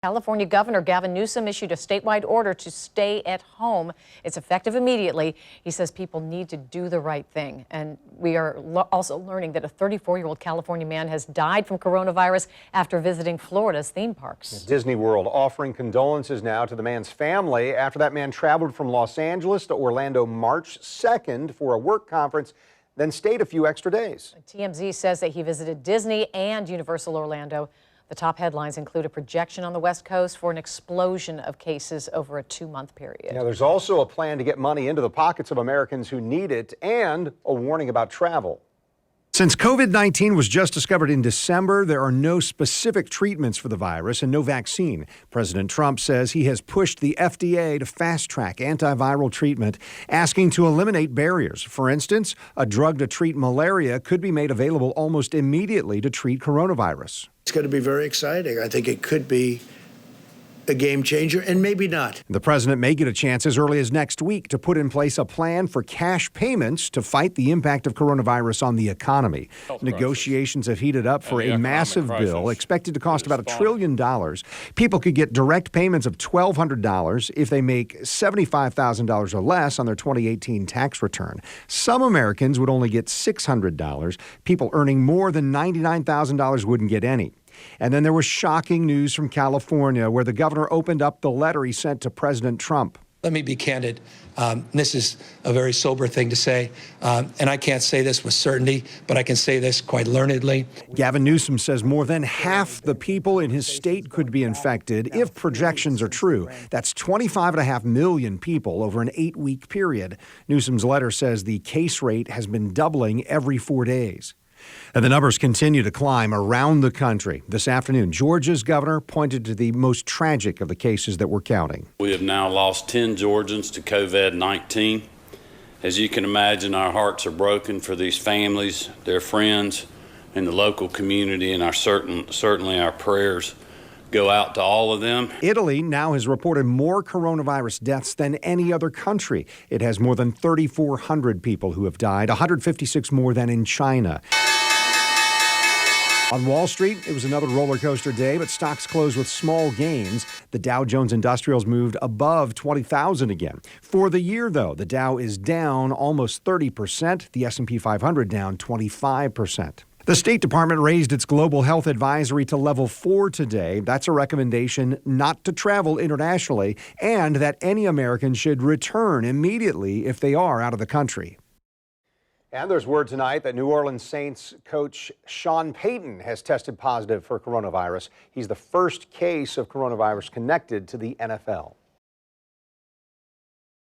California Governor Gavin Newsom issued a statewide order to stay at home. It's effective immediately. He says people need to do the right thing. And we are also learning that a 34-year-old California man has died from coronavirus after visiting Florida's theme parks. Disney World offering condolences now to the man's family after that man traveled from Los Angeles to Orlando March 2nd for a work conference, then stayed a few extra days. TMZ says that he visited Disney and Universal Orlando. The top headlines include a projection on the West Coast for an explosion of cases over a 2-month period. Now, there's also a plan to get money into the pockets of Americans who need it and a warning about travel. Since COVID-19 was just discovered in December, there are no specific treatments for the virus and no vaccine. President Trump says he has pushed the FDA to fast-track antiviral treatment, asking to eliminate barriers. For instance, a drug to treat malaria could be made available almost immediately to treat coronavirus. It's going to be very exciting. I think it could be a game changer, and maybe not. The president may get a chance as early as next week to put in place a plan for cash payments to fight the impact of coronavirus on the economy. Negotiations have heated up for a massive bill expected to cost about $1 trillion. People could get direct payments of $1,200 if they make $75,000 or less on their 2018 tax return. Some Americans would only get $600. People earning more than $99,000 wouldn't get any. And then there was shocking news from California, where the governor opened up the letter he sent to President Trump. Let me be candid. This is a very sober thing to say, and I can't say this with certainty, but I can say this quite learnedly. Gavin Newsom says more than half the people in his state could be infected if projections are true. That's 25.5 million people over an 8-week period. Newsom's letter says the case rate has been doubling every 4 days. And the numbers continue to climb around the country. This afternoon, Georgia's governor pointed to the most tragic of the cases that we're counting. We have now lost 10 Georgians to COVID-19. As you can imagine, our hearts are broken for these families, their friends, and the local community, and certainly our prayers go out to all of them. Italy now has reported more coronavirus deaths than any other country. It has more than 3,400 people who have died, 156 more than in China. On Wall Street, it was another roller coaster day, but stocks closed with small gains. The Dow Jones Industrials moved above 20,000 again. For the year, though, the Dow is down almost 30%, the S&P 500 down 25%. The State Department raised its global health advisory to level 4 today. That's a recommendation not to travel internationally and that any American should return immediately if they are out of the country. And there's word tonight that New Orleans Saints coach Sean Payton has tested positive for coronavirus. He's the first case of coronavirus connected to the NFL.